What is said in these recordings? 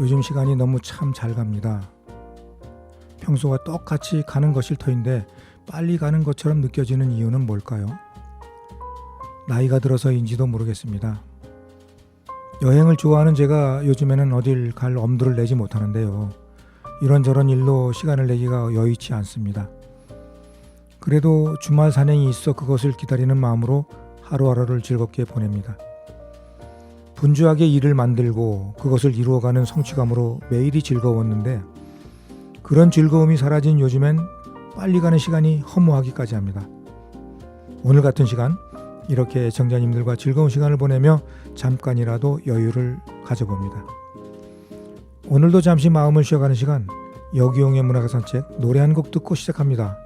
요즘 시간이 너무 참 잘 갑니다. 평소와 똑같이 가는 것일 터인데 빨리 가는 것처럼 느껴지는 이유는 뭘까요? 나이가 들어서인지도 모르겠습니다. 여행을 좋아하는 제가 요즘에는 어딜 갈 엄두를 내지 못하는데요. 이런저런 일로 시간을 내기가 여의치 않습니다. 그래도 주말 산행이 있어 그것을 기다리는 마음으로 하루하루를 즐겁게 보냅니다. 분주하게 일을 만들고 그것을 이루어가는 성취감으로 매일이 즐거웠는데 그런 즐거움이 사라진 요즘엔 빨리 가는 시간이 허무하기까지 합니다. 오늘 같은 시간 이렇게 정자님들과 즐거운 시간을 보내며 잠깐이라도 여유를 가져봅니다. 오늘도 잠시 마음을 쉬어가는 시간, 여기용의 문학의 산책 노래 한 곡 듣고 시작합니다.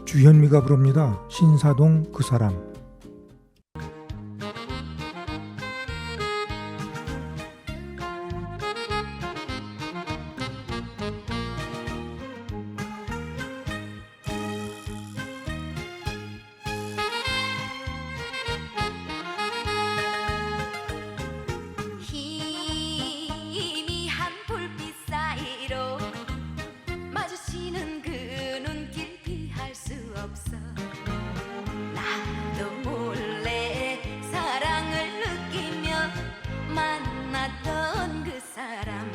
주현미가 부릅니다. 신사동 그 사람. 희미한 불빛 사이로 마주치는 그 눈길 피할 수 없어. 나도 몰래 사랑을 느끼며 만났던 그 사람,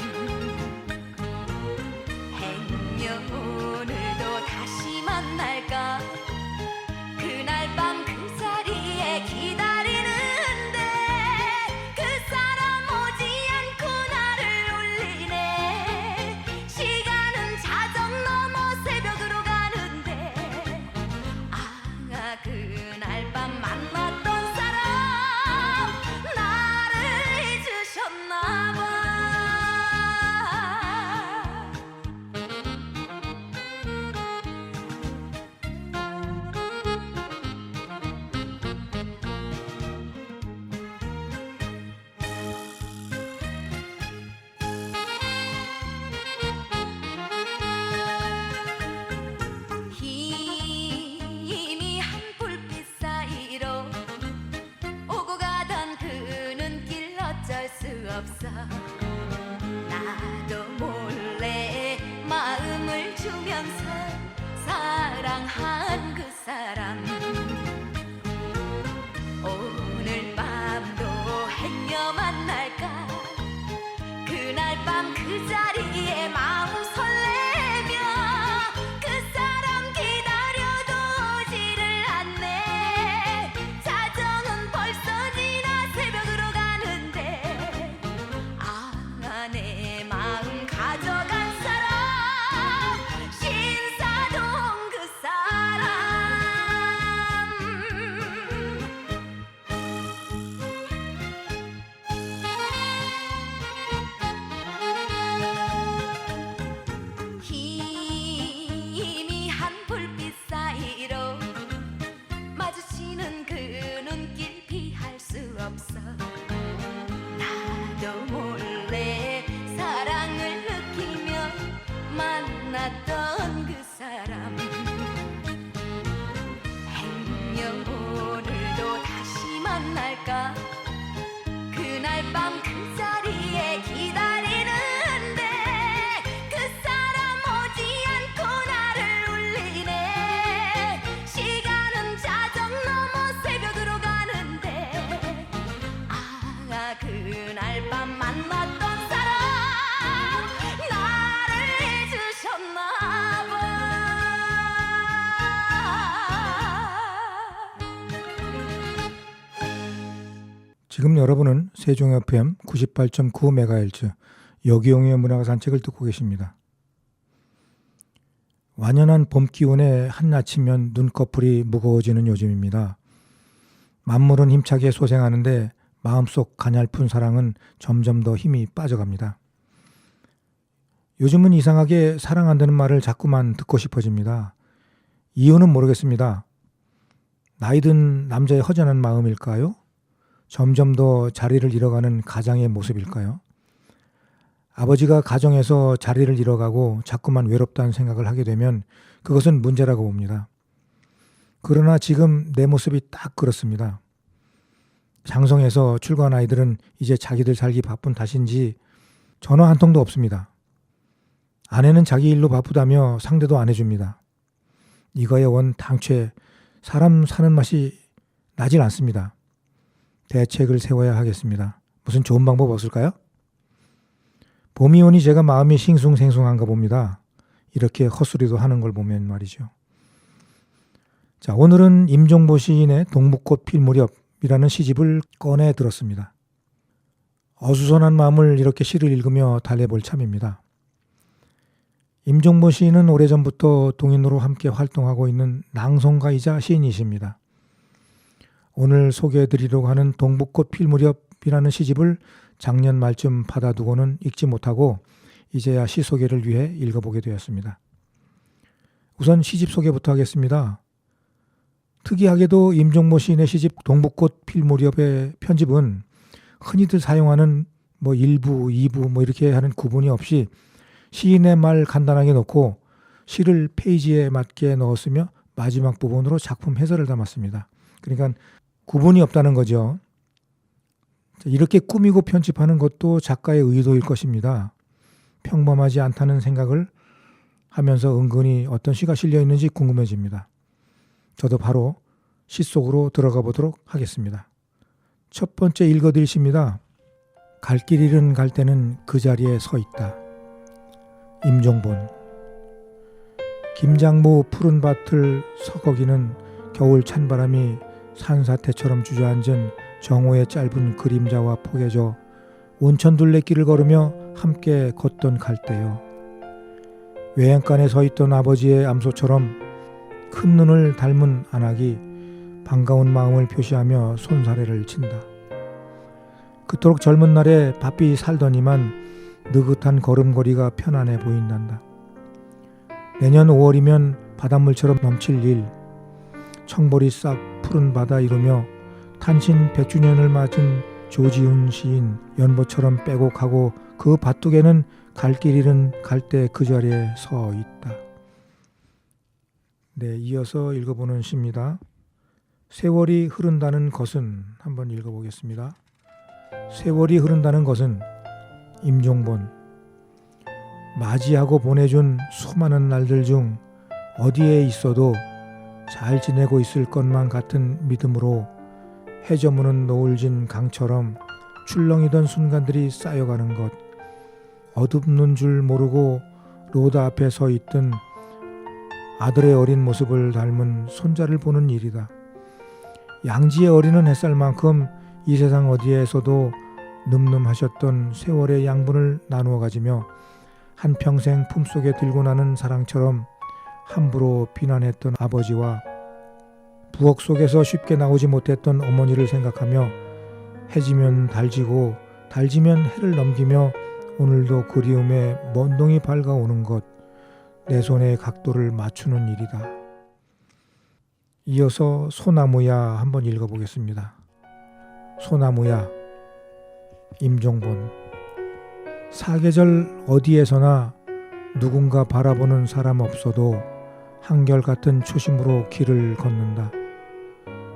행여 오늘도 다시 만날까. 그날 밤 그 자리에 기다리는데 그 사람 오지 않고 나를 울리네. 시간은 자정 넘어 새벽으로 가는데 그날 밤 만났던 사람 나를 잊으셨나 봐. 희미한 불빛 사이로 오고 가던 그 눈길 어쩔 수 없어. 나도 몰래 마음을 주면서 사랑한 그 사람, 오늘 밤도 행여 만날까. 그날 밤 그 자리에 마음 설레며 그 사람 기다려도 오지를 않네. 자정은 벌써 지나 새벽으로 가는데 내 마음 가져간 사람, 신사동 그 사람. 희미한 불빛 사이로 마주치는 그 눈길 피할 수 없어. 나도 몰래 사랑을 느끼며 만났던 그 사람, 행여 오늘도 다시 만날까. 그날 밤 그 자리에 기다리는데 그 사람 오지 않고 나를 울리네. 시간은 자정 넘어 새벽으로 가는데 그날 밤 만났던 사람 나를 잊으셨나 봐. 지금 여러분은 세종 FM 98.9MHz 여기용의 문학의 산책을 듣고 계십니다. 완연한 봄 기온에 한낮이면 눈꺼풀이 무거워지는 요즘입니다. 만물은 힘차게 소생하는데 마음속 가냘픈 사랑은 점점 더 힘이 빠져갑니다. 요즘은 이상하게 사랑한다는 말을 자꾸만 듣고 싶어집니다. 이유는 모르겠습니다. 나이든 남자의 허전한 마음일까요? 점점 더 자리를 잃어가는 가장의 모습일까요? 아버지가 가정에서 자리를 잃어가고 자꾸만 외롭다는 생각을 하게 되면 그것은 문제라고 봅니다. 그러나 지금 내 모습이 딱 그렇습니다. 장성에서 출가한 아이들은 이제 자기들 살기 바쁜 탓인지 전화 한 통도 없습니다. 아내는 자기 일로 바쁘다며 상대도 안 해줍니다. 이거의 원 당최 사람 사는 맛이 나질 않습니다. 대책을 세워야 하겠습니다. 무슨 좋은 방법 없을까요? 봄이 오니 제가 마음이 싱숭생숭한가 봅니다. 이렇게 헛소리도 하는 걸 보면 말이죠. 자, 오늘은 임종보 시인의 동북꽃 필 무렵이라는 시집을 꺼내 들었습니다. 어수선한 마음을 이렇게 시를 읽으며 달래볼 참입니다. 임종보 시인은 오래전부터 동인으로 함께 활동하고 있는 낭송가이자 시인이십니다. 오늘 소개해드리려고 하는 동북꽃 필 무렵이라는 시집을 작년 말쯤 받아두고는 읽지 못하고 이제야 시 소개를 위해 읽어보게 되었습니다. 우선 시집 소개부터 하겠습니다. 특이하게도 임종보 시인의 시집 동북꽃 필 무렵의 편집은 흔히들 사용하는 1부, 2부 이렇게 하는 구분이 없이 시인의 말 간단하게 넣고 시를 페이지에 맞게 넣었으며 마지막 부분으로 작품 해설을 담았습니다. 그러니까 구분이 없다는 거죠. 이렇게 꾸미고 편집하는 것도 작가의 의도일 것입니다. 평범하지 않다는 생각을 하면서 은근히 어떤 시가 실려 있는지 궁금해집니다. 저도 바로 시 속으로 들어가 보도록 하겠습니다. 첫 번째 읽어드릴 시입니다. 갈 길 잃은 갈 때는 그 자리에 서 있다. 임종본. 김장무 푸른 밭을 서거기는 겨울 찬바람이 산사태처럼 주저앉은 정오의 짧은 그림자와 포개져 온천 둘레길을 걸으며 함께 걷던 갈대여. 외양간에 서 있던 아버지의 암소처럼 큰 눈을 닮은 안악이 반가운 마음을 표시하며 손사래를 친다. 그토록 젊은 날에 바삐 살더니만 느긋한 걸음걸이가 편안해 보인단다. 내년 5월이면 바닷물처럼 넘칠 일, 청보리 싹 푸른 바다 이루며 탄신 100주년을 맞은 조지훈 시인 연보처럼 빼곡하고 그 밭둑에는 갈 길 잃은 갈대 그 자리에 서 있다. 네, 이어서 읽어보는 시입니다. 세월이 흐른다는 것은 한번 읽어보겠습니다. 세월이 흐른다는 것은 임종본. 맞이하고 보내준 수많은 날들 중 어디에 있어도 잘 지내고 있을 것만 같은 믿음으로 해저무는 노을진 강처럼 출렁이던 순간들이 쌓여가는 것. 어둡는 줄 모르고 로다 앞에 서 있던 아들의 어린 모습을 닮은 손자를 보는 일이다. 양지에 어리는 햇살만큼 이 세상 어디에서도 늠름하셨던 세월의 양분을 나누어 가지며 한평생 품속에 들고 나는 사랑처럼 함부로 비난했던 아버지와 부엌 속에서 쉽게 나오지 못했던 어머니를 생각하며 해지면 달지고 달지면 해를 넘기며 오늘도 그리움에 먼동이 밝아오는 것, 내 손의 각도를 맞추는 일이다. 이어서 소나무야 한번 읽어보겠습니다. 소나무야. 임종본. 사계절 어디에서나 누군가 바라보는 사람 없어도 한결같은 초심으로 길을 걷는다.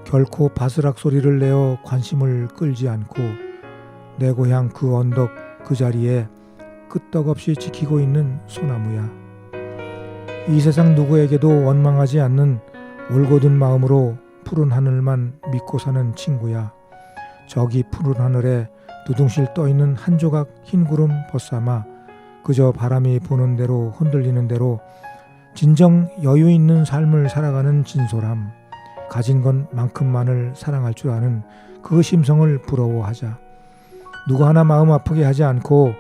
결코 바스락 소리를 내어 관심을 끌지 않고 내 고향 그 언덕 그 자리에 끄떡없이 지키고 있는 소나무야. 이 세상 누구에게도 원망하지 않는 올곧은 마음으로 푸른 하늘만 믿고 사는 친구야. 저기 푸른 하늘에 두둥실 떠있는 한 조각 흰 구름 벗삼아 그저 바람이 부는 대로 흔들리는 대로 진정 여유 있는 삶을 살아가는 진솔함, 가진 것만큼만을 사랑할 줄 아는 그 심성을 부러워하자. 누구 하나 마음 아프게 하지 않고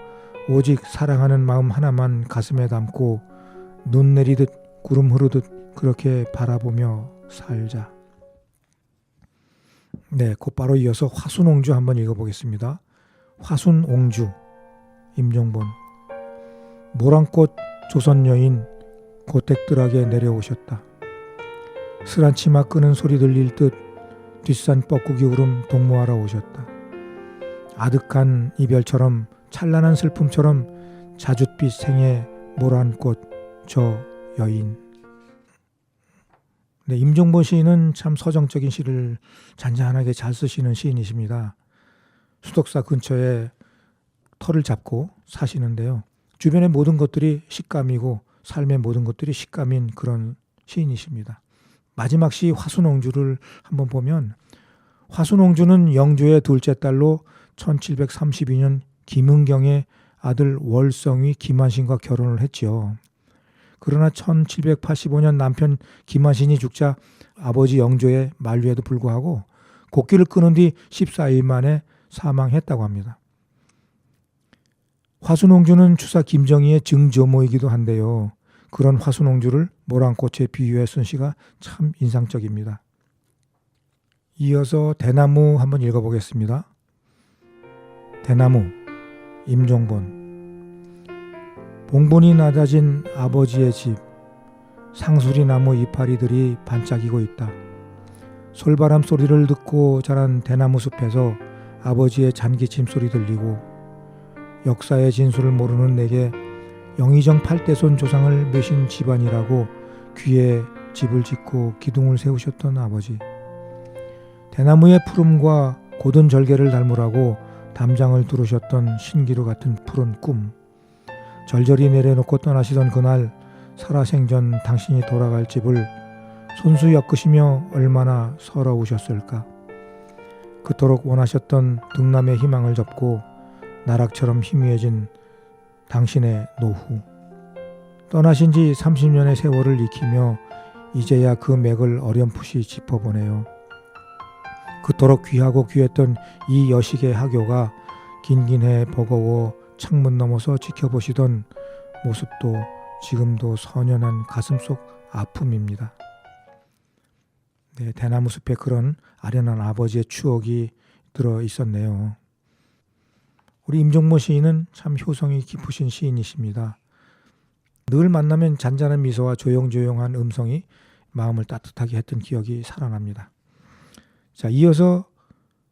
오직 사랑하는 마음 하나만 가슴에 담고 눈 내리듯 구름 흐르듯 그렇게 바라보며 살자. 네, 곧바로 이어서 화순옹주 한번 읽어보겠습니다. 화순옹주. 임종본. 모란꽃 조선 여인 고택들하게 내려오셨다. 스란 치마 끄는 소리 들릴 듯 뒷산 뻐꾸기 울음 동무하러 오셨다. 아득한 이별처럼 찬란한 슬픔처럼 자줏빛 생의 모란꽃 저 여인. 네, 임종보 시인은 참 서정적인 시를 잔잔하게 잘 쓰시는 시인이십니다. 수덕사 근처에 터를 잡고 사시는데요. 주변의 모든 것들이 식감이고 삶의 모든 것들이 식감인 그런 시인이십니다. 마지막 시 화순옹주를 한번 보면 화순옹주는 영조의 둘째 딸로 1732년 김은경의 아들 월성위 김한신과 결혼을 했지요. 그러나 1785년 남편 김한신이 죽자 아버지 영조의 만류에도 불구하고 곡기를 끊은 뒤 14일 만에 사망했다고 합니다. 화순옹주는 추사 김정희의 증조모이기도 한데요. 그런 화순옹주를 모란꽃에 비유해 쓴 시가 참 인상적입니다. 이어서 대나무 한번 읽어보겠습니다. 대나무, 임종본. 봉분이 낮아진 아버지의 집, 상수리나무 이파리들이 반짝이고 있다. 솔바람 소리를 듣고 자란 대나무 숲에서 아버지의 잔기침 소리 들리고 역사의 진술을 모르는 내게 영의정 8대손 조상을 메신 집안이라고 귀에 집을 짓고 기둥을 세우셨던 아버지. 대나무의 푸름과 고든 절개를 닮으라고 담장을 두르셨던 신기루 같은 푸른 꿈. 절절히 내려놓고 떠나시던 그날 살아생전 당신이 돌아갈 집을 손수 엮으시며 얼마나 서러우셨을까. 그토록 원하셨던 등남의 희망을 접고 나락처럼 희미해진 당신의 노후. 떠나신 지 30년의 세월을 익히며 이제야 그 맥을 어렴풋이 짚어보네요. 그토록 귀하고 귀했던 이 여식의 하교가 긴긴 해 버거워 창문 넘어서 지켜보시던 모습도 지금도 선연한 가슴속 아픔입니다. 네, 대나무 숲에 그런 아련한 아버지의 추억이 들어 있었네요. 우리 임종모 시인은 참 효성이 깊으신 시인이십니다. 늘 만나면 잔잔한 미소와 조용조용한 음성이 마음을 따뜻하게 했던 기억이 살아납니다. 자, 이어서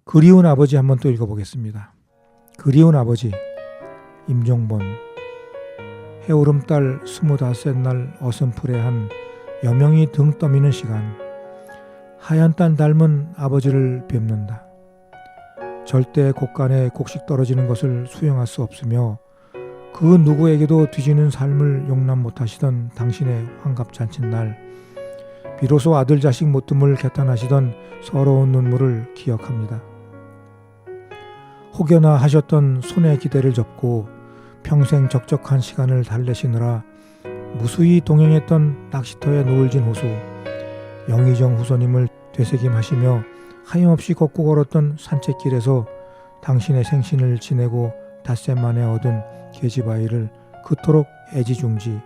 그리운 아버지 한번 또 읽어보겠습니다. 그리운 아버지, 임종본. 해오름달 25날 어슴풀에 한 여명이 등 떠미는 시간. 하얀 딴 닮은 아버지를 뵙는다. 절대 곡간에 곡식 떨어지는 것을 수용할 수 없으며 그 누구에게도 뒤지는 삶을 용납 못하시던 당신의 환갑잔칫날, 비로소 아들 자식 못됨을 개탄하시던 서러운 눈물을 기억합니다. 혹여나 하셨던 손의 기대를 접고 평생 적적한 시간을 달래시느라 무수히 동행했던 낚시터의 노을진 호수, 영의정 후손님을 되새김하시며 하염없이 걷고 걸었던 산책길에서 당신의 생신을 지내고 닷새 만에 얻은 계집아이를 그토록 애지중지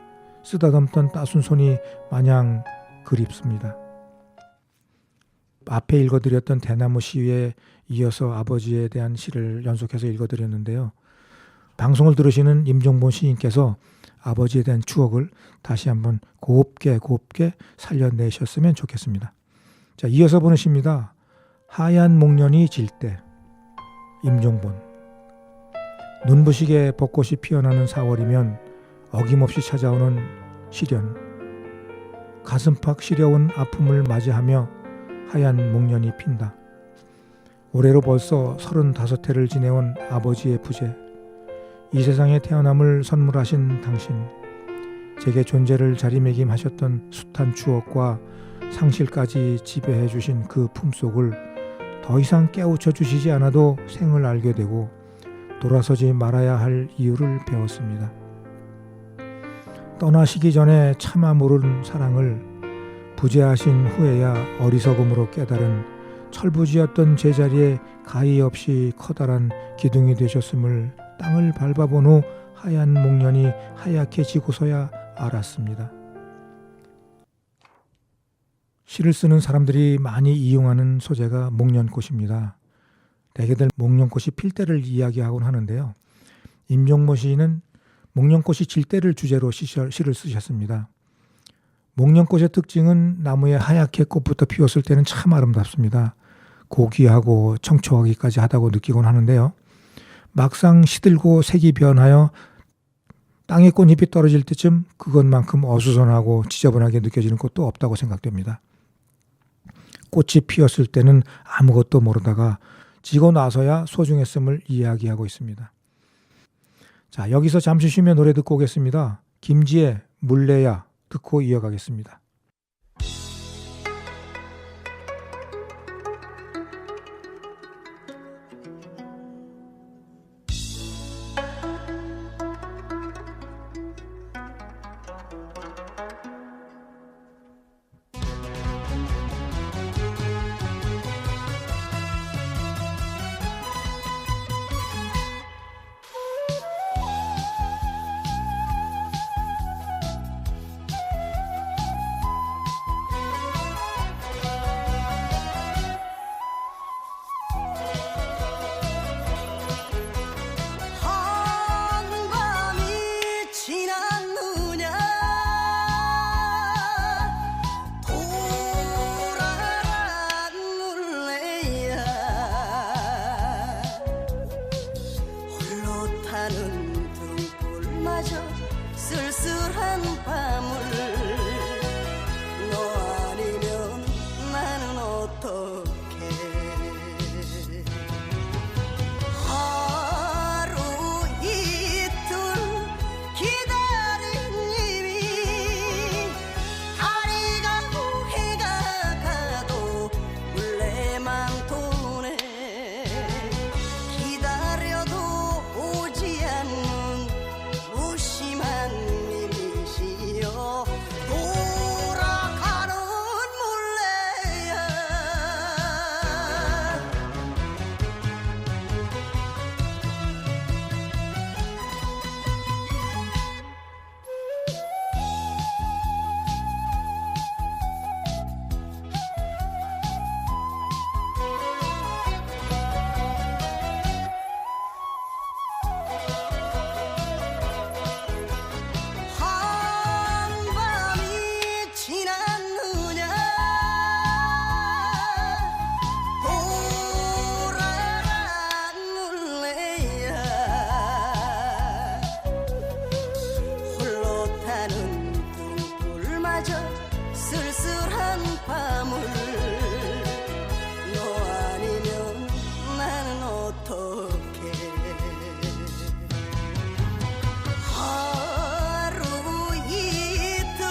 쓰다듬던 따순 손이 마냥 그립습니다. 앞에 읽어드렸던 대나무 시에 이어서 아버지에 대한 시를 연속해서 읽어드렸는데요. 방송을 들으시는 임종본 시인께서 아버지에 대한 추억을 다시 한번 곱게 살려내셨으면 좋겠습니다. 자, 이어서 보는 시입니다. 하얀 목련이 질 때. 임종본. 눈부시게 벚꽃이 피어나는 4월이면 어김없이 찾아오는 시련. 가슴팍 시려운 아픔을 맞이하며 하얀 목련이 핀다. 올해로 벌써 35해를 지내온 아버지의 부재. 이 세상에 태어남을 선물하신 당신. 제게 존재를 자리매김하셨던 숱한 추억과 상실까지 지배해 주신 그 품속을 더 이상 깨우쳐 주시지 않아도 생을 알게 되고 돌아서지 말아야 할 이유를 배웠습니다. 떠나시기 전에 차마 모르는 사랑을 부재하신 후에야 어리석음으로 깨달은 철부지였던 제자리에 가히 없이 커다란 기둥이 되셨음을 땅을 밟아본 후 하얀 목련이 하얗게 지고서야 알았습니다. 시를 쓰는 사람들이 많이 이용하는 소재가 목련꽃입니다. 대개들 목련꽃이 필 때를 이야기하곤 하는데요. 임종모 시인은 목련꽃이 질 때를 주제로 시를 쓰셨습니다. 목련꽃의 특징은 나무에 하얗게 꽃부터 피었을 때는 참 아름답습니다. 고귀하고 청초하기까지 하다고 느끼곤 하는데요. 막상 시들고 색이 변하여 땅에 꽃잎이 떨어질 때쯤 그것만큼 어수선하고 지저분하게 느껴지는 꽃도 없다고 생각됩니다. 꽃이 피었을 때는 아무것도 모르다가 지고 나서야 소중했음을 이야기하고 있습니다. 자, 여기서 잠시 쉬며 노래 듣고 오겠습니다. 김지의 물레야 듣고 이어가겠습니다. 한밤이 지났느냐 돌아라 물레야 홀로 타는 등불마저 쓸쓸한 밤을 너 아니면 나는 어떡해 하루 이틀 기다린 님이 다리가 해가 가도 물레만 도네 기다려도 오지 않는 무심한 님이시여 돌아가는 물레야 한밤이 지났느냐 돌아라 물레야 홀로 타는 등불마저 쓸쓸한 밤을 너 아니면 나는 어떡해 하루 이틀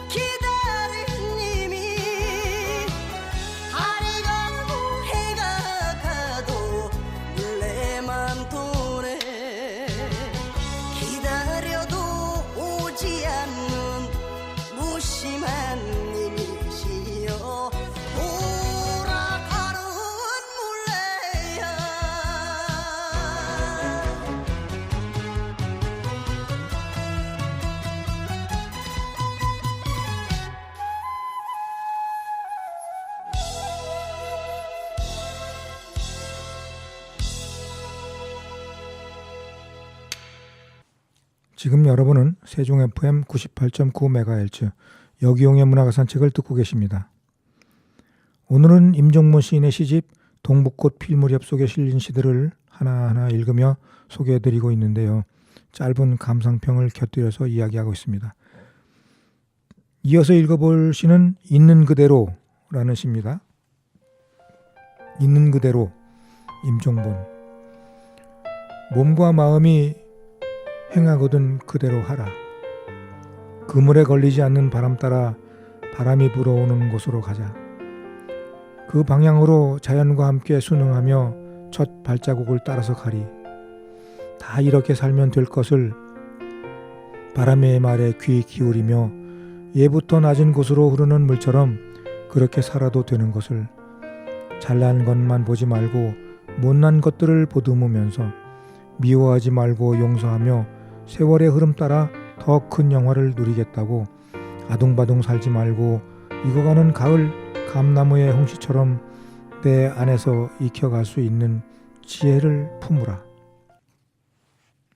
기다린 님이 다리가 해가 가도 물레만 도네 기다려도 오지 않는 무심한 님이시여 돌아가는 물레야 지금 여러분은 세종 FM 98.9MHz 여기용의 문화가 산책을 듣고 계십니다. 오늘은 임종문 시인의 시집 동북꽃 필무렵 속에 실린 시들을 하나하나 읽으며 소개해드리고 있는데요. 짧은 감상평을 곁들여서 이야기하고 있습니다. 이어서 읽어볼 시는 있는 그대로라는 시입니다. 있는 그대로 임종본. 몸과 마음이 행하거든 그대로 하라. 그물에 걸리지 않는 바람 따라 바람이 불어오는 곳으로 가자. 그 방향으로 자연과 함께 순응하며 첫 발자국을 따라서 가리. 다 이렇게 살면 될 것을 바람의 말에 귀 기울이며 예부터 낮은 곳으로 흐르는 물처럼 그렇게 살아도 되는 것을 잘난 것만 보지 말고 못난 것들을 보듬으면서 미워하지 말고 용서하며 세월의 흐름 따라 더 큰 영화를 누리겠다고 아둥바둥 살지 말고 익어가는 가을 감나무의 홍시처럼 내 안에서 익혀갈 수 있는 지혜를 품으라.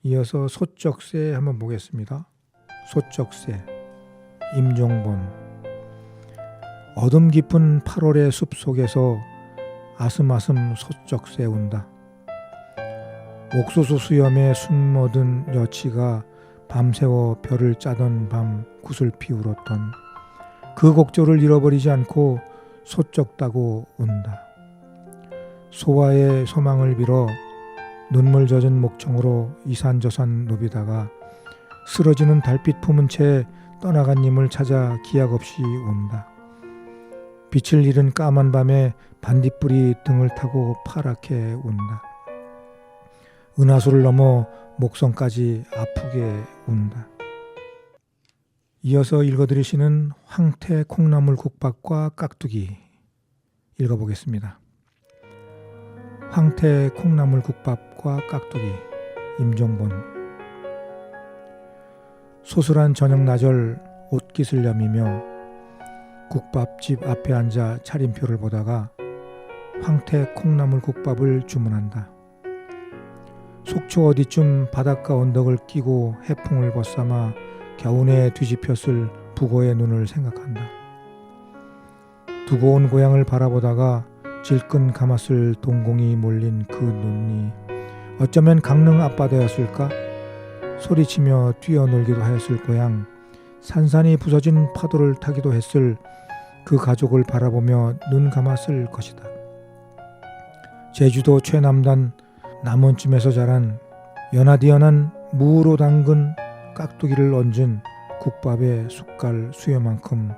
이어서 소쩍새 한번 보겠습니다. 소쩍새 임종본. 어둠 깊은 8월의 숲속에서 아슴아슴 소쩍새 운다. 옥수수 수염에 숨어든 여치가 밤새워 별을 짜던 밤 구슬피 울었던 그 곡조를 잃어버리지 않고 소쩍다고 운다. 소와의 소망을 빌어 눈물 젖은 목청으로 이산저산 누비다가 쓰러지는 달빛 품은 채 떠나간 님을 찾아 기약 없이 온다. 빛을 잃은 까만 밤에 반딧불이 등을 타고 파랗게 운다. 은하수를 넘어 목성까지 아프게 운다. 이어서 읽어드릴 시는 황태 콩나물 국밥과 깍두기 읽어보겠습니다. 황태 콩나물 국밥과 깍두기 임종본. 소슬한 저녁 나절 옷깃을 여미며 국밥집 앞에 앉아 차림표를 보다가 황태 콩나물 국밥을 주문한다. 속초 어디쯤 바닷가 언덕을 끼고 해풍을 벗삼아 겨우내 뒤집혔을 부고의 눈을 생각한다. 두고 온 고향을 바라보다가 질끈 감았을 동공이 몰린 그 눈이 어쩌면 강릉 앞바다였을까? 소리치며 뛰어놀기도 하였을 고향, 산산이 부서진 파도를 타기도 했을 그 가족을 바라보며 눈 감았을 것이다. 제주도 최남단 남원쯤에서 자란 연하디연한 무로 담근 깍두기를 얹은 국밥의 숟갈 수요만큼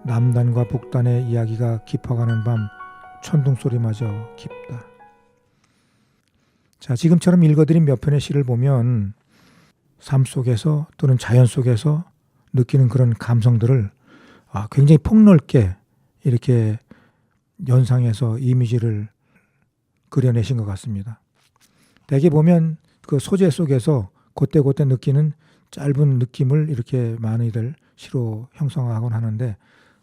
남단과 북단의 이야기가 깊어가는 밤 천둥소리마저 깊다. 자, 지금처럼 읽어드린 몇 편의 시를 보면 삶 속에서 또는 자연 속에서 느끼는 그런 감성들을 굉장히 폭넓게 이렇게 연상해서 이미지를 그려내신 것 같습니다. 대개 보면 그 소재 속에서 그때그때 느끼는 짧은 느낌을 이렇게 많이들 시로 형성하곤 하는데,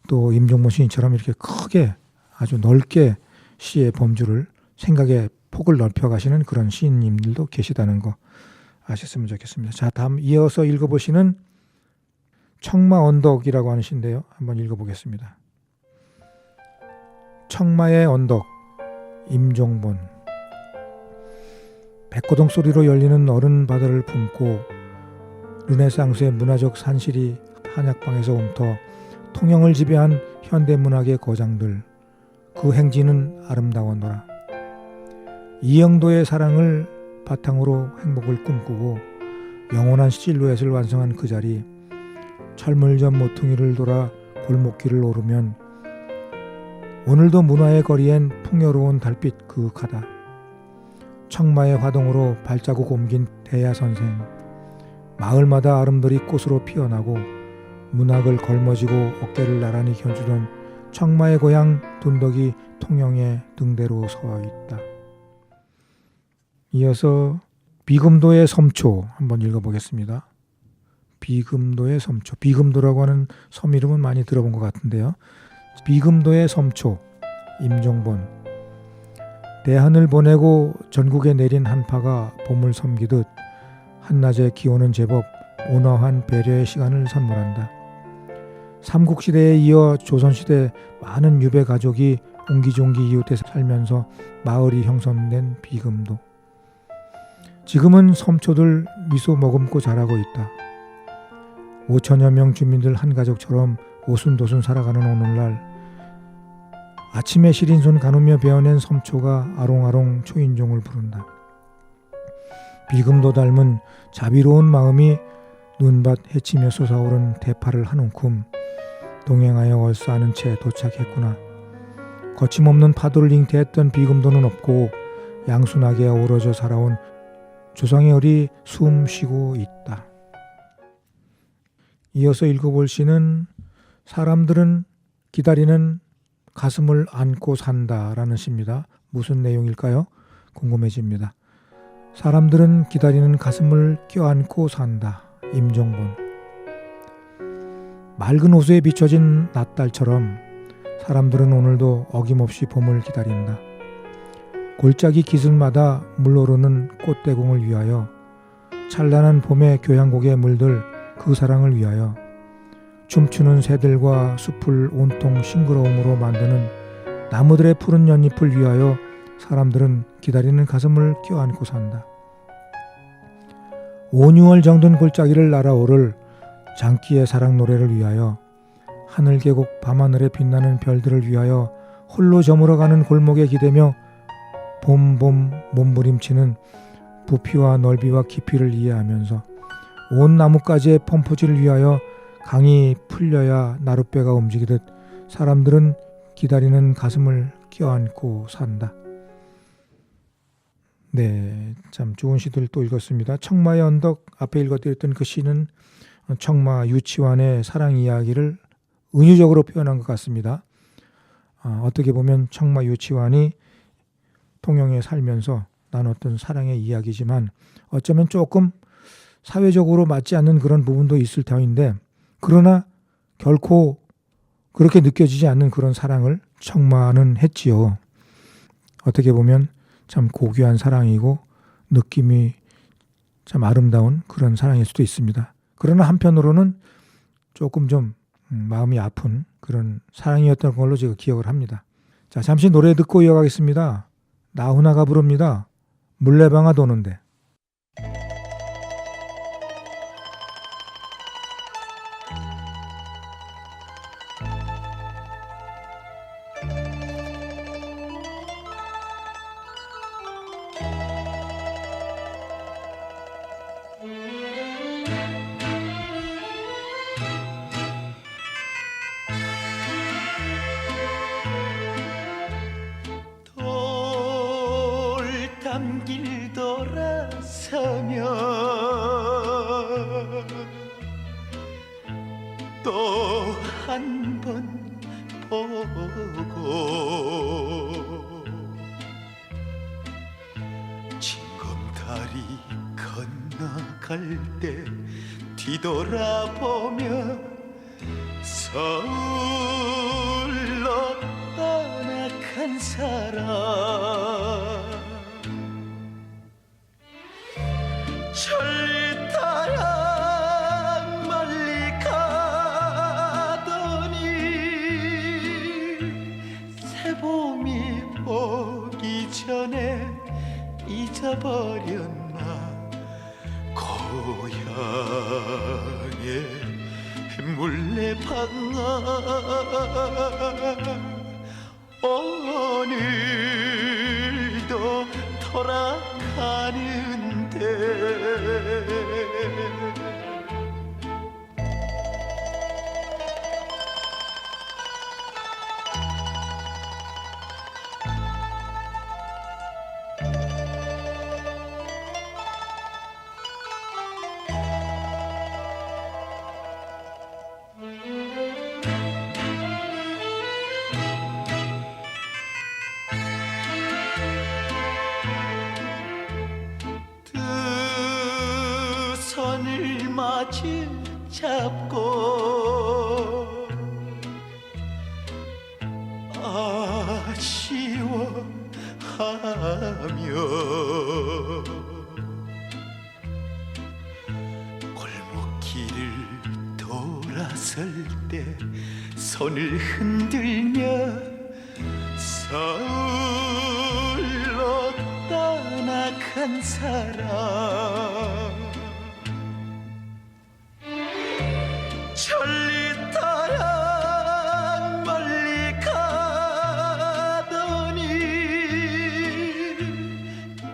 또 임종본 시인처럼 이렇게 크게 아주 넓게 시의 범주를, 생각의 폭을 넓혀 가시는 그런 시인님들도 계시다는 거 아셨으면 좋겠습니다. 자, 다음 이어서 읽어보시는 청마 언덕이라고 하는 시인데요. 한번 읽어보겠습니다. 청마의 언덕, 임종본. 백고동 소리로 열리는 어른 바다를 품고 르네상스의 문화적 산실이 한약방에서 움터 통영을 지배한 현대문학의 거장들, 그 행진은 아름다웠노라. 이영도의 사랑을 바탕으로 행복을 꿈꾸고 영원한 실루엣을 완성한 그 자리, 철물점 모퉁이를 돌아 골목길을 오르면 오늘도 문화의 거리엔 풍요로운 달빛 그윽하다. 청마의 화동으로 발자국 옮긴 대야선생, 마을마다 아름드리 꽃으로 피어나고 문학을 걸머지고 어깨를 나란히 견주던 청마의 고향 둔덕이 통영의 등대로 서 있다. 이어서 비금도의 섬초 한번 읽어보겠습니다. 비금도의 섬초. 비금도라고 하는 섬 이름은 많이 들어본 것 같은데요. 비금도의 섬초, 임종본. 대하늘 보내고 전국에 내린 한파가 봄을 섬기듯 한낮의 기온은 제법 온화한 배려의 시간을 선물한다. 삼국시대에 이어 조선시대 많은 유배 가족이 옹기종기 이웃에 살면서 마을이 형성된 비금도. 지금은 섬초들 미소 머금고 자라고 있다. 5천여 명 주민들 한 가족처럼 오순도순 살아가는 오늘날, 아침에 시린손 가누며 베어낸 섬초가 아롱아롱 초인종을 부른다. 비금도 닮은 자비로운 마음이 눈밭 헤치며 솟아오른 대파를 한 움큼 동행하여 얼싸안은 채 도착했구나. 거침없는 파도를 잉태했던 비금도는 없고 양순하게 어우러져 살아온 조상의 얼이 숨 쉬고 있다. 이어서 읽어볼 시는 사람들은 기다리는 가슴을 안고 산다라는 시입니다. 무슨 내용일까요? 궁금해집니다. 사람들은 기다리는 가슴을 껴안고 산다. 임종본. 맑은 호수에 비춰진 낮달처럼 사람들은 오늘도 어김없이 봄을 기다린다. 골짜기 기슭마다 물오르는 꽃대공을 위하여, 찬란한 봄의 교향곡에 물들 그 사랑을 위하여, 춤추는 새들과 숲을 온통 싱그러움으로 만드는 나무들의 푸른 연잎을 위하여 사람들은 기다리는 가슴을 껴안고 산다. 5~6월 정든 골짜기를 날아오를 장기의 사랑 노래를 위하여, 하늘 계곡 밤하늘에 빛나는 별들을 위하여 홀로 저물어가는 골목에 기대며 봄 몸부림치는 부피와 넓이와 깊이를 이해하면서 온 나뭇가지의 펌프질을 위하여 강이 풀려야 나룻배가 움직이듯 사람들은 기다리는 가슴을 껴안고 산다. 네, 참 좋은 시들 또 읽었습니다. 청마의 언덕 앞에 읽어드렸던 그 시는 청마 유치완의 사랑 이야기를 은유적으로 표현한 것 같습니다. 어떻게 보면 청마 유치완이 통영에 살면서 나눴던 사랑의 이야기지만 어쩌면 조금 사회적으로 맞지 않는 그런 부분도 있을 터인데, 그러나 결코 그렇게 느껴지지 않는 그런 사랑을 청마는 했지요. 어떻게 보면 참 고귀한 사랑이고 느낌이 참 아름다운 그런 사랑일 수도 있습니다. 그러나 한편으로는 조금 좀 마음이 아픈 그런 사랑이었던 걸로 제가 기억을 합니다. 자, 잠시 노래 듣고 이어가겠습니다. 나훈아가 부릅니다. 물레방아 도는데. 돌담길 돌아서며 또 한 번 보고 징검다리 건너갈 때 뒤돌아보며 서울로 떠나간 사람, 천리 따라 멀리 가더니 새봄이 오기 전에 잊어버렸나 고향의 물레방아 오늘도 돌아가는데 두 손을 마주 잡고 아쉬워하며 골목길을 돌아설 때 손을 흔들며 서울로 떠나간 사람, 천리 따라 멀리 가더니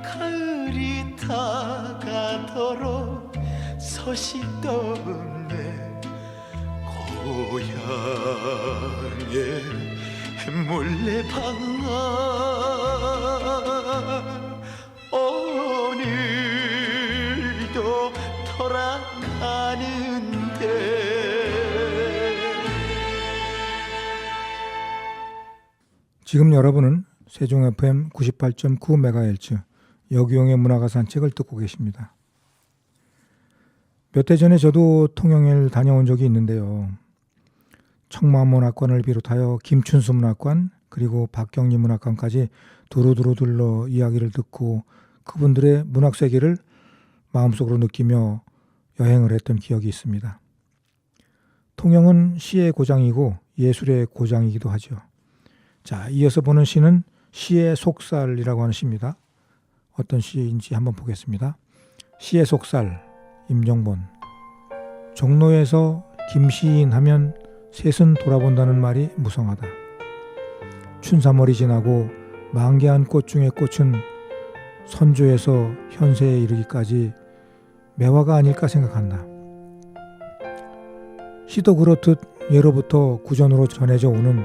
가을이 다가도록 소식도 없네 고향의 물레방아 오늘도 돌아가는데. 지금 여러분은 세종 FM 98.9MHz 여기용의 문화가 산책을 듣고 계십니다. 몇 해 전에 저도 통영을 다녀온 적이 있는데요. 청마문학관을 비롯하여 김춘수 문학관 그리고 박경리 문학관까지 두루두루 둘러 이야기를 듣고 그분들의 문학 세계를 마음속으로 느끼며 여행을 했던 기억이 있습니다. 통영은 시의 고장이고 예술의 고장이기도 하죠. 자, 이어서 보는 시는 시의 속살이라고 하는 시입니다. 어떤 시인지 한번 보겠습니다. 시의 속살, 임정본. 종로에서 김시인 하면 셋은 돌아본다는 말이 무성하다. 춘삼월이 지나고 만개한 꽃 중에 꽃은 선조에서 현세에 이르기까지 매화가 아닐까 생각한다. 시도 그렇듯 예로부터 구전으로 전해져 오는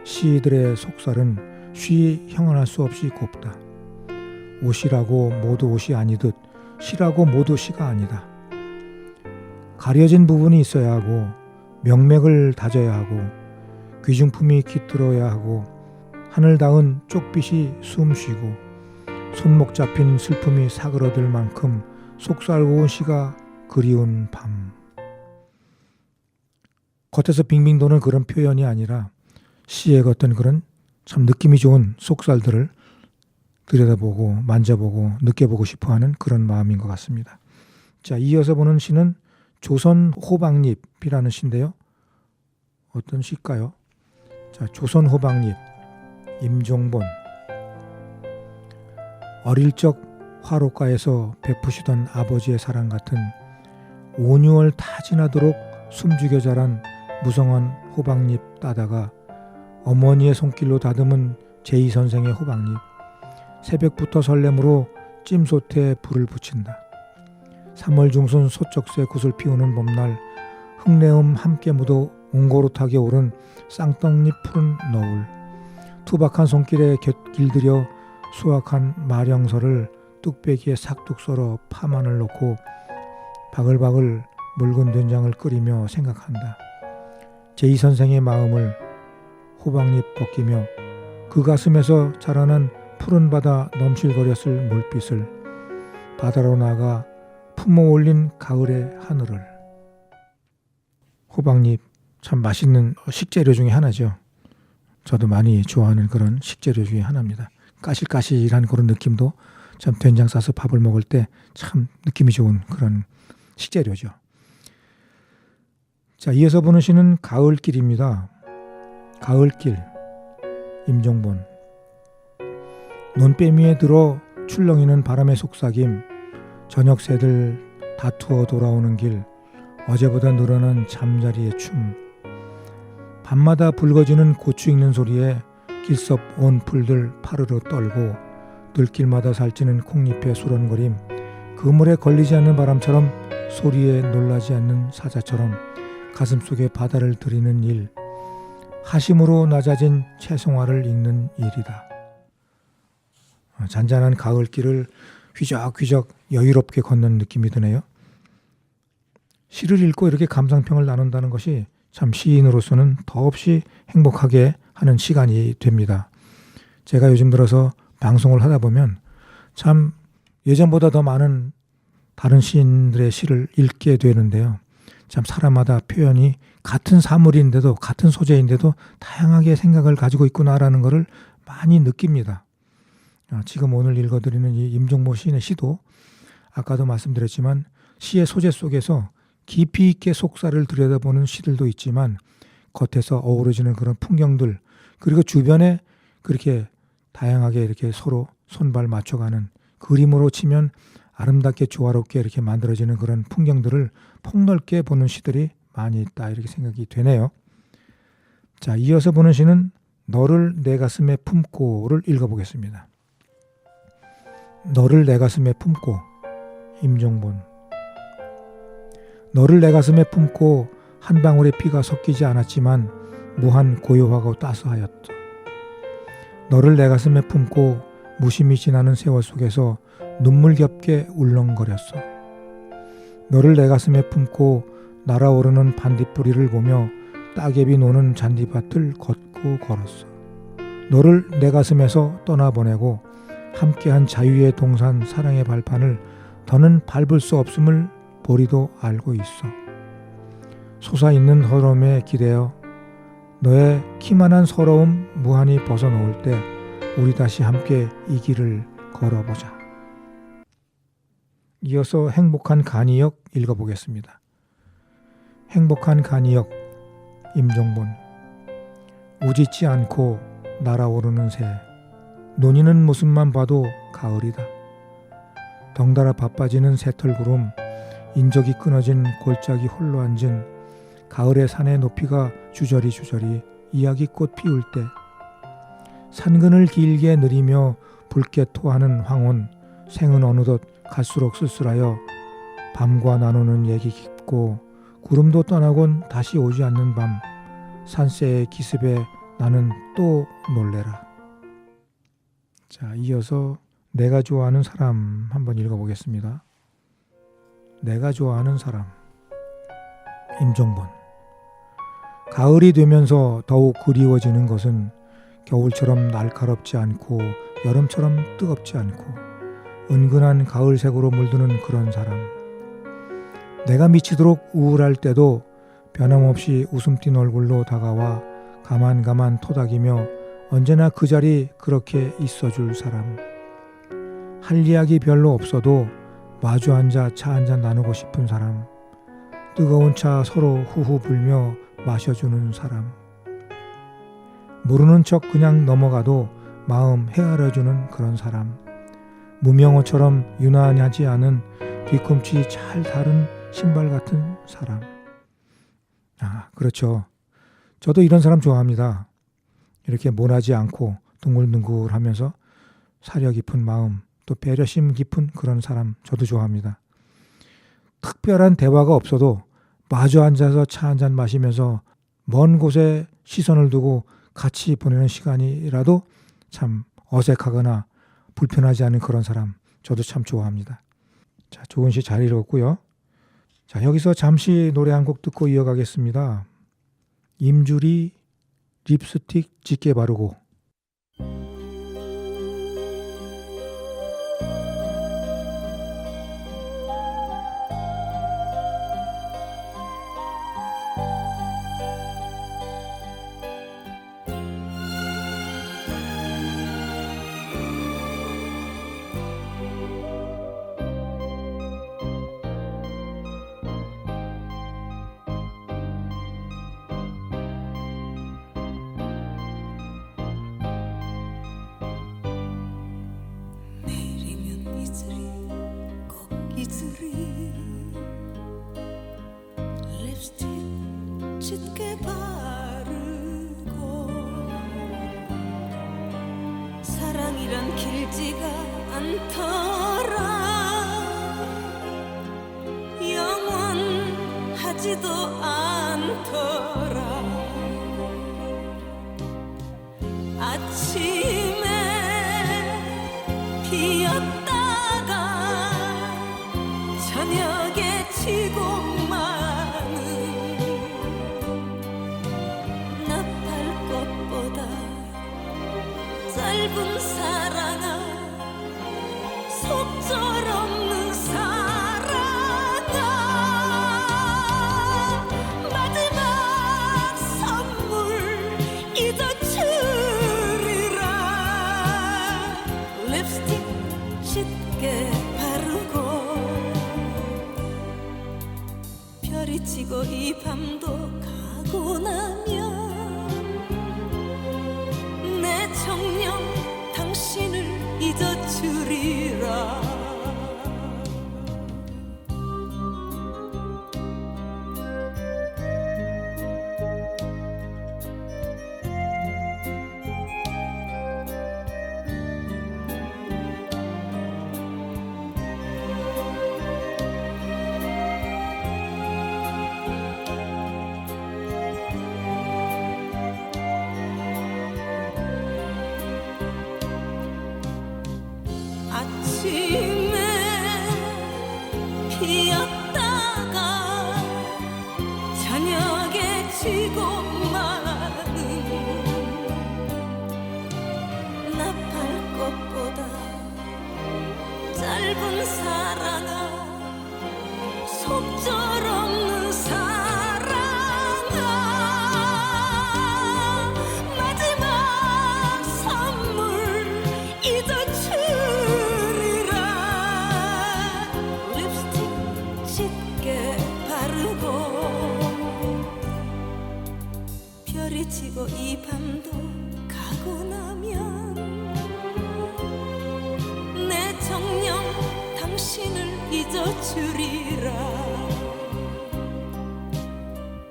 시들의 속살은 쉬 형언할 수 없이 곱다. 옷이라고 모두 옷이 아니듯 시라고 모두 시가 아니다. 가려진 부분이 있어야 하고 명맥을 다져야 하고 귀중품이 깃들어야 하고 하늘 닿은 쪽빛이 숨쉬고 손목 잡힌 슬픔이 사그러들 만큼 속살고운 시가 그리운 밤. 겉에서 빙빙 도는 그런 표현이 아니라 시의 어떤 그런 참 느낌이 좋은 속살들을 들여다보고 만져보고 느껴보고 싶어하는 그런 마음인 것 같습니다. 자, 이어서 보는 시는 조선 호박잎이라는 시인데요. 어떤 시일까요? 자, 조선 호박잎, 임종본. 어릴 적 화로가에서 베푸시던 아버지의 사랑 같은 5, 6월 다 지나도록 숨죽여 자란 무성한 호박잎 따다가 어머니의 손길로 다듬은 제2 선생의 호박잎. 새벽부터 설렘으로 찜솥에 불을 붙인다. 3월 중순 소쩍새 굿을 피우는 봄날 흙내음 함께 묻어 옹고루하게 오른 쌍떡잎 푸른 너울. 투박한 손길에 길들여 수확한 마령서를 뚝배기에 삭둑 썰어 파만을 넣고 바글바글 묽은 된장을 끓이며 생각한다. 제2 선생의 마음을 호박잎 벗기며 그 가슴에서 자라난 푸른 바다 넘실거렸을 물빛을 바다로 나가 품어 올린 가을의 하늘을. 호박잎 참 맛있는 식재료 중에 하나죠. 저도 많이 좋아하는 그런 식재료 중에 하나입니다. 까실까실한 그런 느낌도 참 된장 싸서 밥을 먹을 때 참 느낌이 좋은 그런 식재료죠. 자, 이어서 보는 시는 가을길입니다. 가을길, 임종본. 논빼미에 들어 출렁이는 바람의 속삭임, 저녁 새들 다투어 돌아오는 길, 어제보다 늘어난 잠자리의 춤, 밤마다 붉어지는 고추 익는 소리에 길섭 온 풀들 파르르 떨고 들길마다 살찌는 콩잎의 수런거림, 그물에 걸리지 않는 바람처럼 소리에 놀라지 않는 사자처럼 가슴속에 바다를 들이는 일, 하심으로 낮아진 채송화를 읽는 일이다. 잔잔한 가을길을 휘적휘적 여유롭게 걷는 느낌이 드네요. 시를 읽고 이렇게 감상평을 나눈다는 것이 참 시인으로서는 더없이 행복하게 하는 시간이 됩니다. 제가 요즘 들어서 방송을 하다 보면 참 예전보다 더 많은 다른 시인들의 시를 읽게 되는데요. 참 사람마다 표현이 같은 사물인데도 같은 소재인데도 다양하게 생각을 가지고 있구나라는 것을 많이 느낍니다. 지금 오늘 읽어드리는 이 임종보 시인의 시도 아까도 말씀드렸지만 시의 소재 속에서 깊이 있게 속살을 들여다보는 시들도 있지만 겉에서 어우러지는 그런 풍경들 그리고 주변에 그렇게 다양하게 이렇게 서로 손발 맞춰가는 그림으로 치면 아름답게 조화롭게 이렇게 만들어지는 그런 풍경들을 폭넓게 보는 시들이 많이 있다 이렇게 생각이 되네요. 자, 이어서 보는 시는 너를 내 가슴에 품고를 읽어보겠습니다. 너를 내 가슴에 품고, 임종본. 너를 내 가슴에 품고 한 방울의 피가 섞이지 않았지만 무한 고요하고 따스하였다. 너를 내 가슴에 품고 무심히 지나는 세월 속에서 눈물겹게 울렁거렸어. 너를 내 가슴에 품고 날아오르는 반딧불이를 보며 따개비 노는 잔디밭을 걷고 걸었어. 너를 내 가슴에서 떠나보내고 함께한 자유의 동산 사랑의 발판을 더는 밟을 수 없음을 보리도 알고 있어. 솟아있는 허름에 기대어 너의 키만한 서러움 무한히 벗어놓을 때 우리 다시 함께 이 길을 걸어보자. 이어서 행복한 간이역 읽어보겠습니다. 행복한 간이역, 임종본. 우짖지 않고 날아오르는 새, 논이는 모습만 봐도 가을이다. 덩달아 바빠지는 새털구름, 인적이 끊어진 골짜기 홀로 앉은 가을의 산의 높이가 주저리 이야기꽃 피울 때 산근을 길게 느리며 붉게 토하는 황혼, 생은 어느덧 갈수록 쓸쓸하여 밤과 나누는 얘기 깊고 구름도 떠나곤 다시 오지 않는 밤 산새의 기습에 나는 또 놀래라. 자, 이어서 내가 좋아하는 사람 한번 읽어보겠습니다. 내가 좋아하는 사람, 임종번. 가을이 되면서 더욱 그리워지는 것은 겨울처럼 날카롭지 않고 여름처럼 뜨겁지 않고 은근한 가을색으로 물드는 그런 사람. 내가 미치도록 우울할 때도 변함없이 웃음 띤 얼굴로 다가와 가만 토닥이며 언제나 그 자리 그렇게 있어줄 사람. 할 이야기 별로 없어도 마주 앉아 차 한잔 나누고 싶은 사람. 뜨거운 차 서로 후후 불며 마셔주는 사람. 모르는 척 그냥 넘어가도 마음 헤아려주는 그런 사람. 무명호처럼 유난하지 않은 뒤꿈치 잘 다른 신발 같은 사람. 아, 그렇죠. 저도 이런 사람 좋아합니다. 이렇게 모나지 않고 둥글둥글하면서 사려 깊은 마음, 또 배려심 깊은 그런 사람 저도 좋아합니다. 특별한 대화가 없어도 마주 앉아서 차 한잔 마시면서 먼 곳에 시선을 두고 같이 보내는 시간이라도 참 어색하거나 불편하지 않은 그런 사람 저도 참 좋아합니다. 자, 좋은 시 잘 읽었고요. 자, 여기서 잠시 노래 한 곡 듣고 이어가겠습니다. 임주리 립스틱 짙게 바르고. 내리면 이슬이 꼭 이슬이 립스틱 짙게 바르고 사랑이란 길지가 않더라 영원하지도 않더라 아침에 피었다가 저녁에 지고 마는 나팔꽃보다 짧은 사랑아 속절없는 사랑아 마지막 선물 잊어주리라 립스틱 짙게 바르고 별이 치고 이 밤도 가고 나면 내 청년 당신을 잊어주리라 아침에 피었다가 저녁에 지고 마는 나팔꽃보다 짧은 사랑아 속절없는 사랑아 마지막 선물 잊어주리라 립스틱 짙게 바르고 별이 치고 이 밤도 가고 나면 내 정녕 당신을 잊어주리라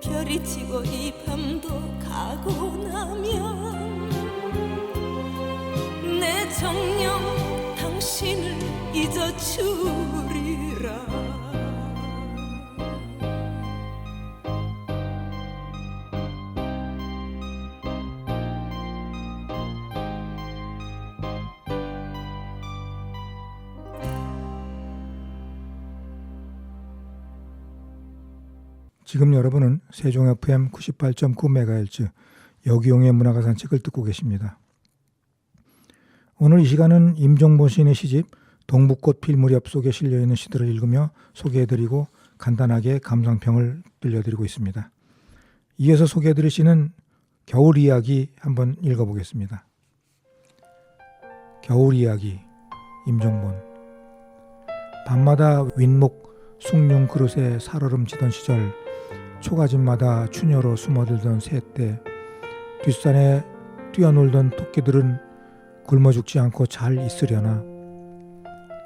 별이 치고 이 밤도 가고 나면 내 정녕 당신을 잊어주리라 잊어주리라. 지금 여러분은 세종 FM 98.9MHz 여기용의 문화가 산책을 듣고 계십니다. 오늘 이 시간은 임종본 시인의 시집 동북꽃 필 무렵 속에 실려있는 시들을 읽으며 소개해드리고 간단하게 감상평을 들려드리고 있습니다. 이어서 소개해드릴 시는 겨울 이야기 한번 읽어보겠습니다. 겨울 이야기 임종본. 밤마다 윗목 숭늉 그릇에 살얼음 치던 시절 초가집마다 추녀로 숨어들던 새때 뒷산에 뛰어놀던 토끼들은 굶어 죽지 않고 잘 있으려나.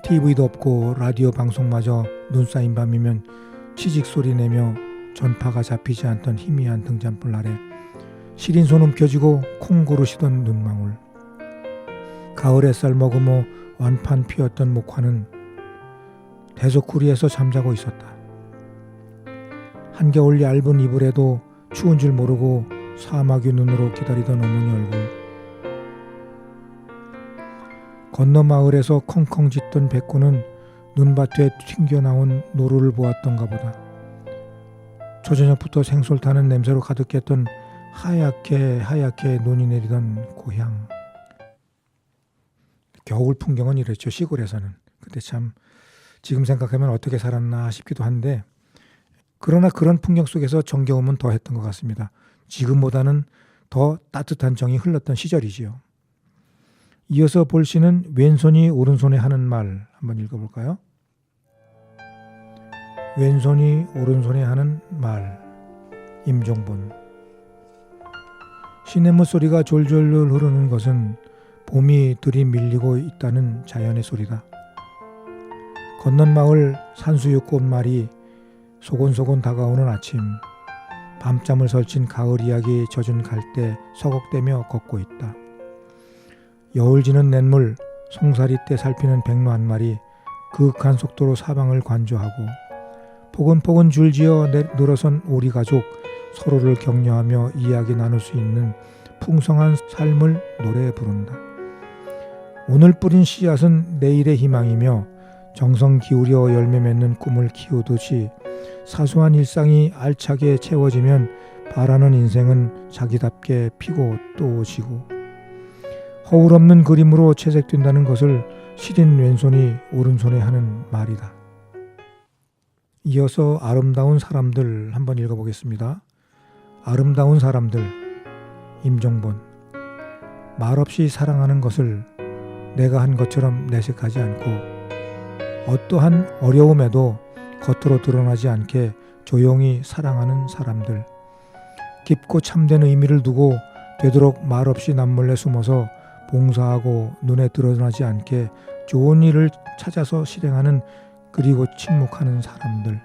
TV도 없고 라디오 방송마저 눈 쌓인 밤이면 치직 소리 내며 전파가 잡히지 않던 희미한 등잔불 아래 시린 손 움켜쥐고 콩 고르시던 눈망울. 가을 햇살 머금어 완판 피었던 목화는 대소쿠리에서 잠자고 있었다. 한겨울 얇은 이불에도 추운 줄 모르고 사마귀 눈으로 기다리던 어머니 얼굴. 건너 마을에서 컹컹 짖던 백구는 눈밭에 튕겨나온 노루를 보았던가 보다. 초저녁부터 생솔 타는 냄새로 가득했던 하얗게 눈이 내리던 고향. 겨울 풍경은 이랬죠, 시골에서는. 그때 참 지금 생각하면 어떻게 살았나 싶기도 한데, 그러나 그런 풍경 속에서 정겨움은 더했던 것 같습니다. 지금보다는 더 따뜻한 정이 흘렀던 시절이지요. 이어서 볼 시는 왼손이 오른손에 하는 말 한번 읽어볼까요? 왼손이 오른손에 하는 말. 임종본. 시냇물 소리가 졸졸 흐르는 것은 봄이 들이밀리고 있다는 자연의 소리다. 건넌 마을 산수유 꽃말이 소곤소곤 다가오는 아침, 밤잠을 설친 가을 이야기 젖은 갈대 서걱대며 걷고 있다. 여울 지는 냇물 송사리 때 살피는 백로 한 마리 그윽한 속도로 사방을 관조하고 포근포근 줄지어 늘어선 오리 가족 서로를 격려하며 이야기 나눌 수 있는 풍성한 삶을 노래 부른다. 오늘 뿌린 씨앗은 내일의 희망이며 정성 기울여 열매 맺는 꿈을 키우듯이 사소한 일상이 알차게 채워지면 바라는 인생은 자기답게 피고 또 지고 허울 없는 그림으로 채색된다는 것을 시린 왼손이 오른손에 하는 말이다. 이어서 아름다운 사람들 한번 읽어보겠습니다. 아름다운 사람들. 임종본. 말없이 사랑하는 것을 내가 한 것처럼 내색하지 않고 어떠한 어려움에도 겉으로 드러나지 않게 조용히 사랑하는 사람들. 깊고 참된 의미를 두고 되도록 말없이 남몰래 숨어서 봉사하고 눈에 드러나지 않게 좋은 일을 찾아서 실행하는, 그리고 침묵하는 사람들.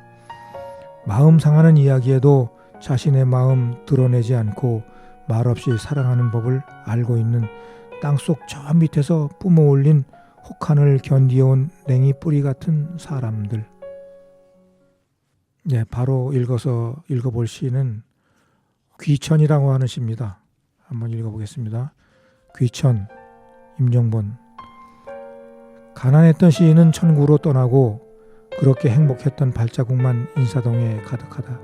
마음 상하는 이야기에도 자신의 마음 드러내지 않고 말없이 사랑하는 법을 알고 있는 땅속 저 밑에서 뿜어올린 혹한을 견디어온 냉이 뿌리 같은 사람들. 네, 바로 읽어볼 시는 귀천이라고 하는 시입니다. 한번 읽어보겠습니다. 귀천, 임종본. 가난했던 시인은 천국으로 떠나고 그렇게 행복했던 발자국만 인사동에 가득하다.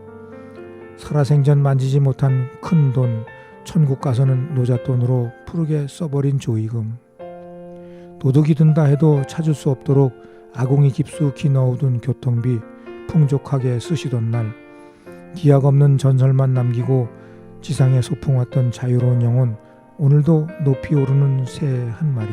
살아생전 만지지 못한 큰 돈, 천국 가서는 노잣돈으로 푸르게 써버린 조의금. 도둑이 든다 해도 찾을 수 없도록 아궁이 깊숙이 넣어둔 교통비 풍족하게 쓰시던 날, 기약 없는 전설만 남기고 지상에 소풍 왔던 자유로운 영혼, 오늘도 높이 오르는 새 한 마리.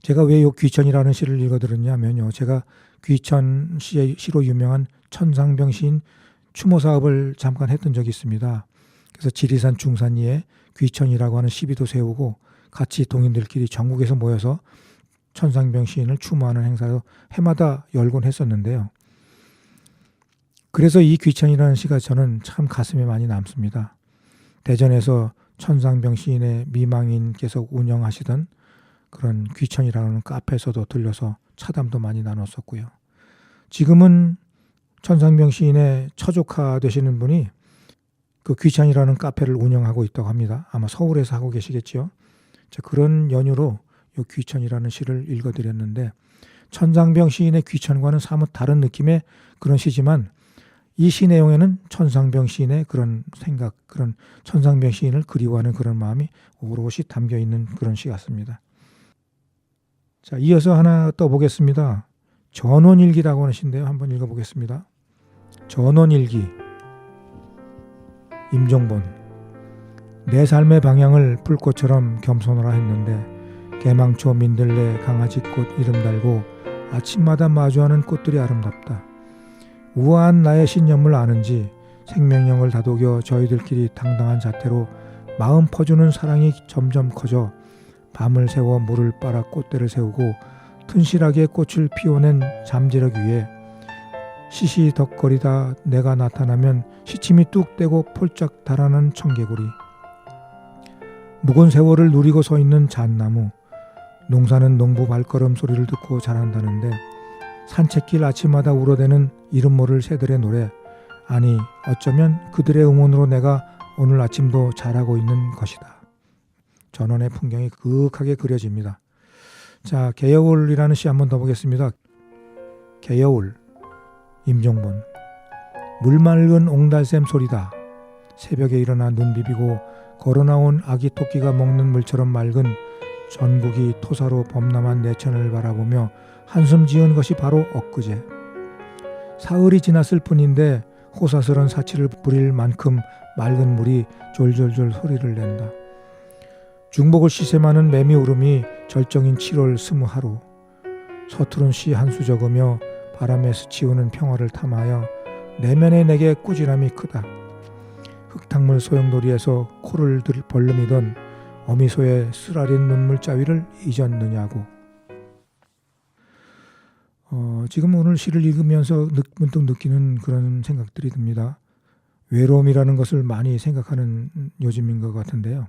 제가 왜 이 귀천이라는 시를 읽어드렸냐면요, 제가 귀천 시로 유명한 천상병 시인 추모 사업을 잠깐 했던 적이 있습니다. 그래서 지리산 중산리에 귀천이라고 하는 시비도 세우고 같이 동인들끼리 전국에서 모여서 천상병 시인을 추모하는 행사도 해마다 열곤 했었는데요. 그래서 이 귀천이라는 시가 저는 참 가슴에 많이 남습니다. 대전에서 천상병 시인의 미망인께서 운영하시던 그런 귀천이라는 카페에서도 들려서 차담도 많이 나눴었고요. 지금은 천상병 시인의 처조카 되시는 분이 그 귀천이라는 카페를 운영하고 있다고 합니다. 아마 서울에서 하고 계시겠죠. 자, 그런 연유로 이 귀천이라는 시를 읽어드렸는데, 천상병 시인의 귀천과는 사뭇 다른 느낌의 그런 시지만, 이 시 내용에는 천상병 시인의 그런 생각, 그런 천상병 시인을 그리워하는 그런 마음이 오롯이 담겨 있는 그런 시 같습니다. 자, 이어서 하나 떠보겠습니다. 전원일기라고 하는 시인데요. 한번 읽어보겠습니다. 전원일기. 임종본. 내 삶의 방향을 불꽃처럼 겸손하라 했는데 개망초 민들레 강아지꽃 이름 달고 아침마다 마주하는 꽃들이 아름답다. 우아한 나의 신념을 아는지 생명력을 다독여 저희들끼리 당당한 자태로 마음 퍼주는 사랑이 점점 커져 밤을 새워 물을 빨아 꽃대를 세우고 튼실하게 꽃을 피워낸 잠재력 위에 시시덕거리다 내가 나타나면 시침이 뚝 떼고 폴짝 달아난 청개구리, 묵은 세월을 누리고 서 있는 잣나무, 농사는 농부 발걸음 소리를 듣고 자란다는데 산책길 아침마다 울어대는 이름 모를 새들의 노래, 아니 어쩌면 그들의 응원으로 내가 오늘 아침도 자라고 있는 것이다. 전원의 풍경이 그윽하게 그려집니다. 자, 개여울이라는 시 한번 더 보겠습니다. 개여울. 임종본. 물맑은 옹달샘 소리다. 새벽에 일어나 눈 비비고 걸어나온 아기 토끼가 먹는 물처럼 맑은 전국이 토사로 범람한 내천을 바라보며 한숨 지은 것이 바로 엊그제. 사흘이 지났을 뿐인데 호사스런 사치를 부릴 만큼 맑은 물이 졸졸졸 소리를 낸다. 중복을 시샘하는 매미 울음이 절정인 7월 스무하루. 서투른 시 한 수 적으며 바람에 스치우는 평화를 탐하여 내면의 내게 꾸지람이 크다. 흙탕물 소용돌이에서 코를 벌름이던 어미소의 쓰라린 눈물자위를 잊었느냐고. 지금 오늘 시를 읽으면서 문득 느끼는 그런 생각들이 듭니다. 외로움이라는 것을 많이 생각하는 요즘인 것 같은데요.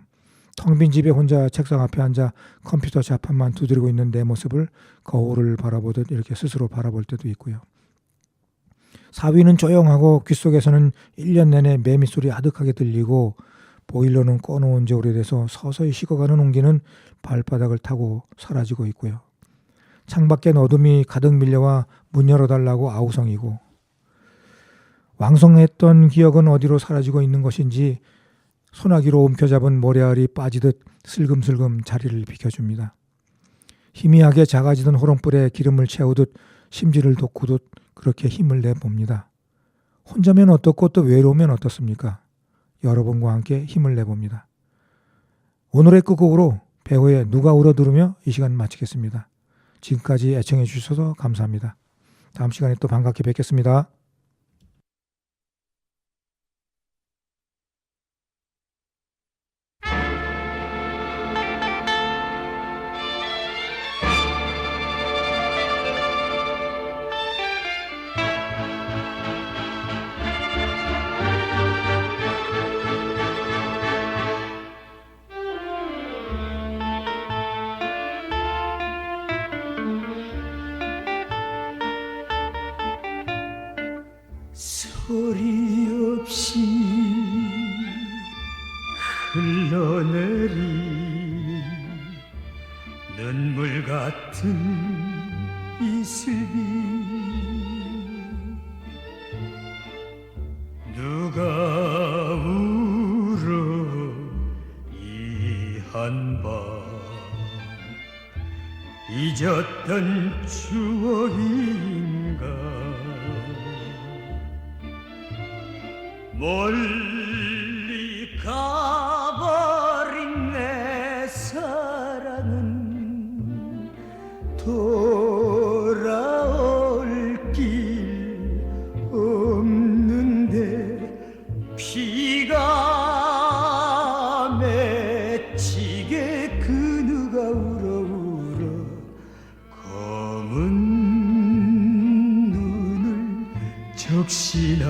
텅 빈 집에 혼자 책상 앞에 앉아 컴퓨터 자판만 두드리고 있는 내 모습을 거울을 바라보듯 이렇게 스스로 바라볼 때도 있고요. 사위는 조용하고 귓속에서는 1년 내내 매미 소리 아득하게 들리고 보일러는 꺼놓은 지 오래돼서 서서히 식어가는 온기는 발바닥을 타고 사라지고 있고요. 창밖엔 어둠이 가득 밀려와 문 열어달라고 아우성이고, 왕성했던 기억은 어디로 사라지고 있는 것인지 소나기로 움켜잡은 모래알이 빠지듯 슬금슬금 자리를 비켜줍니다. 희미하게 작아지던 호롱불에 기름을 채우듯 심지를 돋구듯 그렇게 힘을 내봅니다. 혼자면 어떻고 또 외로우면 어떻습니까? 여러분과 함께 힘을 내봅니다. 오늘의 끝곡으로 배우의 누가 울어 들으며 이 시간 마치겠습니다. 지금까지 애청해 주셔서 감사합니다. 다음 시간에 또 반갑게 뵙겠습니다. 소리 없이 흘러내린 눈물 같은 이슬비, 누가 울어 이 한밤 잊었던 추억인가. 멀리 가버린 내 사랑은 돌아올 길 없는데 피가 맺히게 그 누가 울어 검은 눈을 적시나